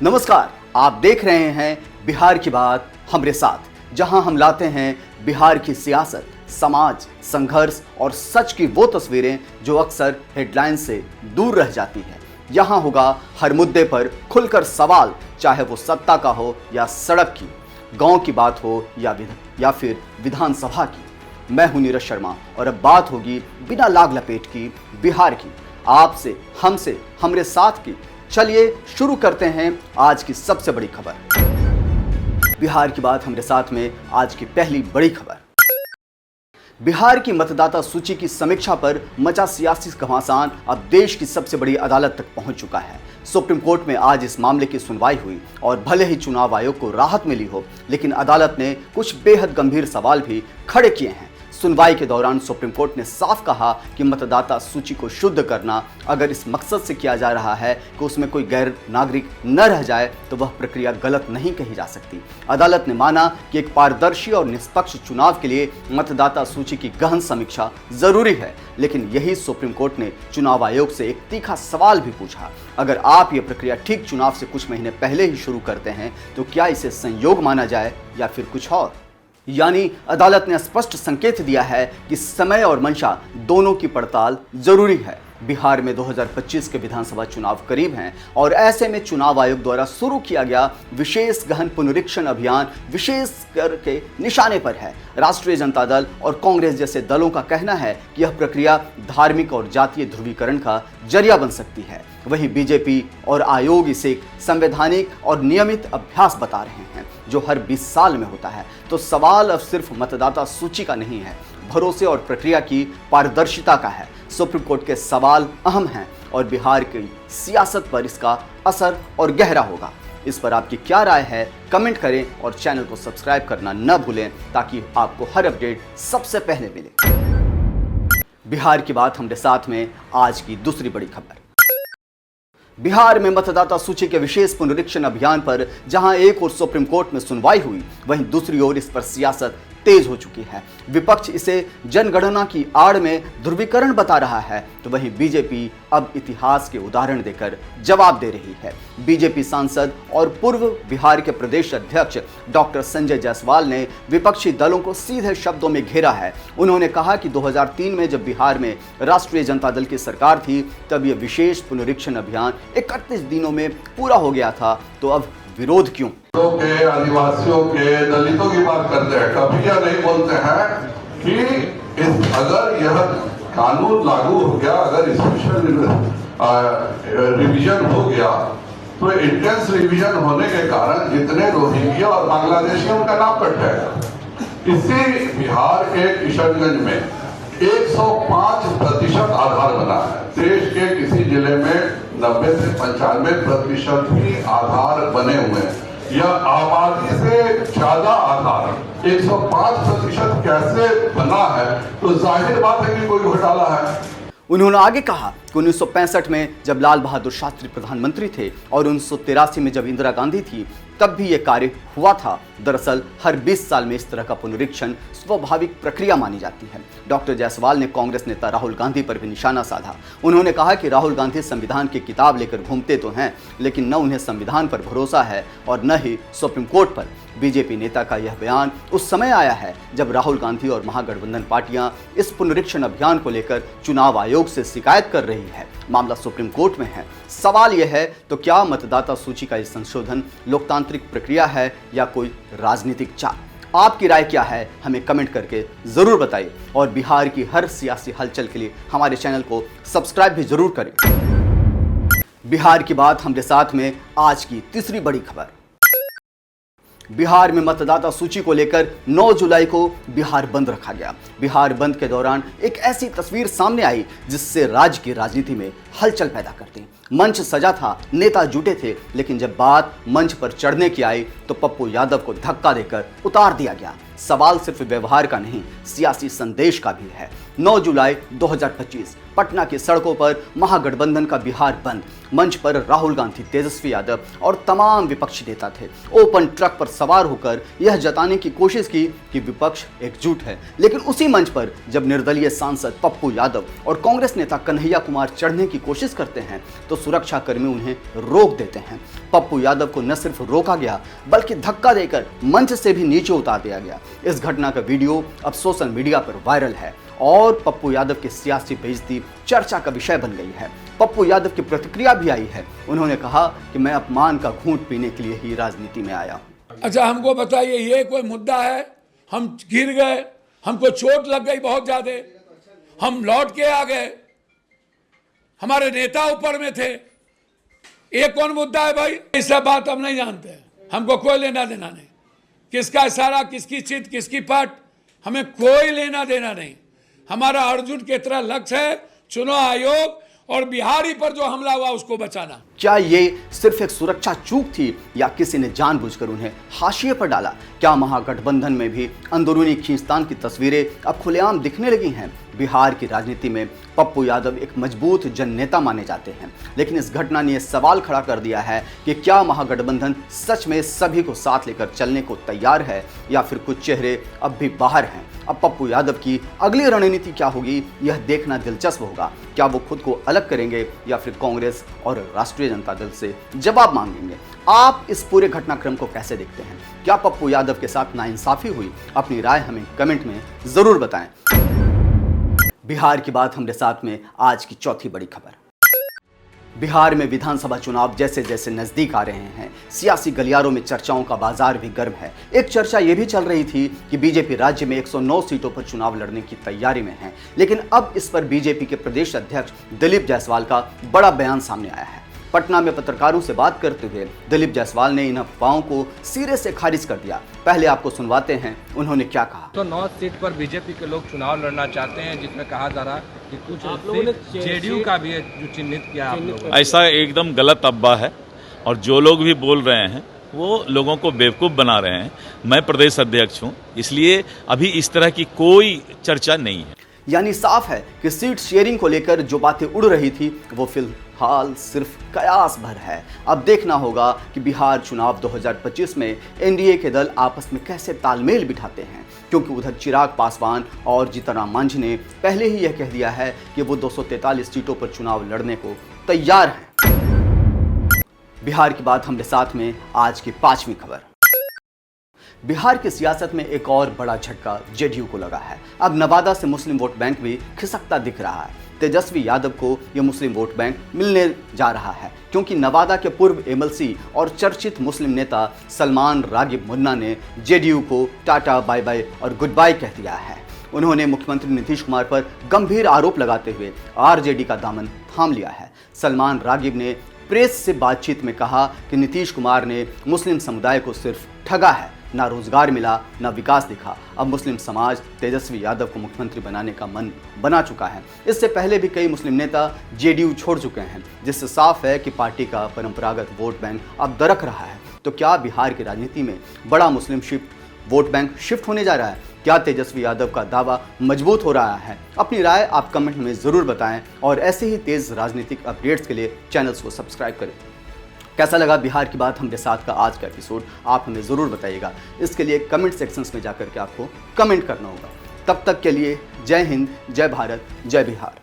नमस्कार, आप देख रहे हैं बिहार की बात हमरे साथ, जहां हम लाते हैं बिहार की सियासत, समाज, संघर्ष और सच की वो तस्वीरें जो अक्सर हेडलाइन से दूर रह जाती है। यहां होगा हर मुद्दे पर खुलकर सवाल, चाहे वो सत्ता का हो या सड़क की, गांव की बात हो या फिर विधानसभा की। मैं हूं नीरज शर्मा और अब बात होगी बिना लाग लपेट की बिहार की, आपसे, हमसे, हमरे साथ की। चलिए शुरू करते हैं आज की सबसे बड़ी खबर। बिहार की बात हमरे साथ में आज की पहली बड़ी खबर। बिहार की मतदाता सूची की समीक्षा पर मचा सियासी घमासान अब देश की सबसे बड़ी अदालत तक पहुंच चुका है। सुप्रीम कोर्ट में आज इस मामले की सुनवाई हुई और भले ही चुनाव आयोग को राहत मिली हो, लेकिन अदालत ने कुछ बेहद गंभीर सवाल भी खड़े किए हैं। सुनवाई के दौरान सुप्रीम कोर्ट ने साफ कहा कि मतदाता सूची को शुद्ध करना अगर इस मकसद से किया जा रहा है कि उसमें कोई गैर नागरिक न रह जाए तो वह प्रक्रिया गलत नहीं कही जा सकती। अदालत ने माना कि एक पारदर्शी और निष्पक्ष चुनाव के लिए मतदाता सूची की गहन समीक्षा जरूरी है, लेकिन यही सुप्रीम कोर्ट ने चुनाव आयोग से एक तीखा सवाल भी पूछा। अगर आप ये प्रक्रिया ठीक चुनाव से कुछ महीने पहले ही शुरू करते हैं तो क्या इसे संयोग माना जाए या फिर कुछ और? यानी अदालत ने स्पष्ट संकेत दिया है कि समय और मंशा दोनों की पड़ताल जरूरी है। बिहार में 2025 के विधानसभा चुनाव करीब हैं और ऐसे में चुनाव आयोग द्वारा शुरू किया गया विशेष गहन पुनरीक्षण अभियान विशेष करके निशाने पर है। राष्ट्रीय जनता दल और कांग्रेस जैसे दलों का कहना है कि यह प्रक्रिया धार्मिक और जातीय ध्रुवीकरण का जरिया बन सकती है। वहीं बीजेपी और आयोग इसे एक संवैधानिक और नियमित अभ्यास बता रहे हैं जो हर 20 साल में होता है। तो सवाल अब सिर्फ मतदाता सूची का नहीं है, भरोसे और प्रक्रिया की पारदर्शिता का है। सुप्रीम कोर्ट के सवाल अहम हैं और बिहार की सियासत पर इसका असर और गहरा होगा। इस पर आपकी क्या राय है, कमेंट करें और चैनल को सब्सक्राइब करना न भूलें ताकि आपको हर अपडेट सबसे पहले मिले। बिहार की बात हमरे साथ में आज की दूसरी बड़ी खबर। बिहार में मतदाता सूची के विशेष पुनरीक्षण अभियान पर जहां एक ओर सुप्रीम कोर्ट में सुनवाई हुई, वहीं दूसरी ओर इस पर सियासत तेज हो चुकी है। विपक्ष इसे जनगणना की आड़ में ध्रुवीकरण बता रहा है, तो वहीं बीजेपी अब इतिहास के उदाहरण देकर जवाब दे रही है। बीजेपी सांसद और पूर्व बिहार के प्रदेश अध्यक्ष डॉक्टर संजय जायसवाल ने विपक्षी दलों को सीधे शब्दों में घेरा है। उन्होंने कहा कि 2003 में जब बिहार में राष्ट्रीय जनता दल की सरकार थी, तब यह विशेष पुनरीक्षण अभियान 31 दिनों में पूरा हो गया था, तो अब विरोध क्यों? के आदिवासियों के दलितों की बात करते हैं, कभी यह नहीं बोलते हैं कि अगर यह कानून लागू हो गया, अगर स्पेशल रिवीजन हो गया तो इंटेंस रिवीजन होने के कारण जितने रोहिंग्या और बांग्लादेशियों का नाम कट जाएगा। इसी बिहार के किशनगंज में 105% आधार बना है। देश के किसी जिले में 90 से 95% ही आधार बने हुए हैं। यह आबादी से ज्यादा आधार 105% कैसे बना है, तो जाहिर बात है कि कोई घोटाला है। उन्होंने आगे कहा कि 1965 में जब लाल बहादुर शास्त्री प्रधानमंत्री थे और 1983 में जब इंदिरा गांधी थी, तब भी यह कार्य हुआ था। दरअसल हर 20 साल में इस तरह का पुनरीक्षण स्वाभाविक प्रक्रिया मानी जाती है। डॉक्टर जायसवाल ने कांग्रेस नेता राहुल गांधी पर भी निशाना साधा। उन्होंने कहा कि राहुल गांधी संविधान की किताब लेकर घूमते तो हैं, लेकिन न उन्हें संविधान पर भरोसा है और न ही सुप्रीम कोर्ट पर। बीजेपी नेता का यह बयान उस समय आया है जब राहुल गांधी और महागठबंधन पार्टियां इस पुनरीक्षण अभियान को लेकर चुनाव आयोग से शिकायत कर रही है। मामला सुप्रीम कोर्ट में है। सवाल यह है, तो क्या मतदाता सूची का इस संशोधन लोकतांत्रिक प्रक्रिया है या कोई राजनीतिक चाल? आपकी राय क्या है, हमें कमेंट करके जरूर बताइए और बिहार की हर सियासी हलचल के लिए हमारे चैनल को सब्सक्राइब भी जरूर करें। बिहार की बात हमरे साथ में आज की तीसरी बड़ी खबर। बिहार में मतदाता सूची को लेकर 9 जुलाई को बिहार बंद रखा गया। बिहार बंद के दौरान एक ऐसी तस्वीर सामने आई जिससे राज्य की राजनीति में हलचल पैदा कर दी। मंच सजा था, नेता जुटे थे, लेकिन जब बात मंच पर चढ़ने की आई तो पप्पू यादव को धक्का देकर उतार दिया गया। सवाल सिर्फ व्यवहार का नहीं, सियासी संदेश का भी है। 9 जुलाई 2025 पटना की सड़कों पर महागठबंधन का बिहार बंद। मंच पर राहुल गांधी, तेजस्वी यादव और तमाम विपक्षी नेता थे। ओपन ट्रक पर सवार होकर यह जताने की कोशिश की कि विपक्ष एकजुट है, लेकिन उसी मंच पर जब निर्दलीय सांसद पप्पू यादव और कांग्रेस नेता कन्हैया कुमार चढ़ने की कोशिश करते हैं तो सुरक्षा कर्मी उन्हें रोक देते हैं। पप्पू यादव को न सिर्फ रोका गया बल्कि धक्का देकर मंच से भी नीचे उतार दिया गया। इस घटना का वीडियो अब सोशल मीडिया पर वायरल है और पप्पू यादव की सियासी बेइज्जती चर्चा का विषय बन गई है। पप्पू यादव की प्रतिक्रिया भी आई है। उन्होंने कहा कि मैं अपमान का घूंट पीने के लिए ही राजनीति में आया हूं। अच्छा, हमको बताइए, ये कोई मुद्दा है? हम गिर गए, हमको चोट लग गई बहुत ज्यादा, हम लौट के आ गए, हमारे नेता ऊपर में थे, ये कौन मुद्दा है भाई? ये सब बात हम नहीं जानते हैं, हमको कोई लेना देना नहीं। किसका इशारा, किसकी चित, किसकी पट, हमें कोई लेना देना नहीं। हमारा अर्जुन की तरह लक्ष्य है चुनाव आयोग और बिहारी पर जो हमला हुआ उसको बचाना। क्या ये सिर्फ एक सुरक्षा चूक थी या किसी ने जानबूझकर उन्हें हाशिए पर डाला? क्या महागठबंधन में भी अंदरूनी खींचतान की तस्वीरें अब खुलेआम दिखने लगी हैं? बिहार की राजनीति में पप्पू यादव एक मजबूत जननेता माने जाते हैं, लेकिन इस घटना ने यह सवाल खड़ा कर दिया है कि क्या महागठबंधन सच में सभी को साथ लेकर चलने को तैयार है या फिर कुछ चेहरे अब भी बाहर हैं? अब पप्पू यादव की अगली रणनीति क्या होगी, यह देखना दिलचस्प होगा। क्या वो खुद को अलग करेंगे या फिर कांग्रेस और राष्ट्रीय जनता दल से जवाब मांगेंगे? आप इस पूरे घटनाक्रम को कैसे देखते हैं? क्या पप्पू यादव के साथ नाइंसाफी हुई? अपनी राय हमें कमेंट में जरूर बताएं। बिहार की बात हमारे साथ में आज की चौथी बड़ी खबर। बिहार में विधानसभा चुनाव जैसे जैसे नजदीक आ रहे हैं, सियासी गलियारों में चर्चाओं का बाजार भी गर्म है। एक चर्चा यह भी चल रही थी कि बीजेपी राज्य में 109 सीटों पर चुनाव लड़ने की तैयारी में है, लेकिन अब इस पर बीजेपी के प्रदेश अध्यक्ष दिलीप जायसवाल का बड़ा बयान सामने आया है। पटना में पत्रकारों से बात करते हुए दिलीप जायसवाल ने इन अफवाहों को सिरे से खारिज कर दिया। पहले आपको सुनवाते हैं उन्होंने क्या कहा। तो 9 सीट पर बीजेपी के लोग चुनाव लड़ना चाहते हैं, जिसमें कहा जा रहा कि कुछ सीट जेडीयू का भी है जो चिन्हित किया आप लोगों ने। ऐसा एकदम गलत अफवाह है और जो लोग भी बोल रहे हैं वो लोगों को बेवकूफ़ बना रहे हैं। मैं प्रदेश अध्यक्ष हूँ, इसलिए अभी इस तरह की कोई चर्चा नहीं है। यानी साफ है कि सीट शेयरिंग को लेकर जो बातें उड़ रही थी वो फिलहाल सिर्फ कयास भर है। अब देखना होगा कि बिहार चुनाव 2025 में एनडीए के दल आपस में कैसे तालमेल बिठाते हैं, क्योंकि उधर चिराग पासवान और जीतनराम मांझी ने पहले ही यह कह दिया है कि वो 243 सीटों पर चुनाव लड़ने को तैयार हैं। बिहार की बात हमारे साथ में आज की 5वीं खबर। बिहार की सियासत में एक और बड़ा झटका जेडीयू को लगा है। अब नवादा से मुस्लिम वोट बैंक भी खिसकता दिख रहा है। तेजस्वी यादव को यह मुस्लिम वोट बैंक मिलने जा रहा है, क्योंकि नवादा के पूर्व एमएलसी और चर्चित मुस्लिम नेता सलमान रागिब मुन्ना ने जेडीयू को टाटा बाय बाय और गुड बाय कह दिया है। उन्होंने मुख्यमंत्री नीतीश कुमार पर गंभीर आरोप लगाते हुए आरजेडी का दामन थाम लिया है। सलमान रागिब ने प्रेस से बातचीत में कहा कि नीतीश कुमार ने मुस्लिम समुदाय को सिर्फ ठगा है, ना रोजगार मिला, ना विकास दिखा। अब मुस्लिम समाज तेजस्वी यादव को मुख्यमंत्री बनाने का मन बना चुका है। इससे पहले भी कई मुस्लिम नेता जेडीयू छोड़ चुके हैं, जिससे साफ है कि पार्टी का परंपरागत वोट बैंक अब दरक रहा है। तो क्या बिहार की राजनीति में बड़ा मुस्लिम वोट बैंक शिफ्ट होने जा रहा है? क्या तेजस्वी यादव का दावा मजबूत हो रहा है? अपनी राय आप कमेंट में ज़रूर बताएं और ऐसे ही तेज राजनीतिक अपडेट्स के लिए चैनल्स को सब्सक्राइब करें। कैसा लगा बिहार की बात हमारे साथ का आज का एपिसोड, आप हमें ज़रूर बताइएगा। इसके लिए कमेंट सेक्शंस में जाकर के आपको कमेंट करना होगा। तब तक के लिए जय हिंद, जय भारत, जय बिहार।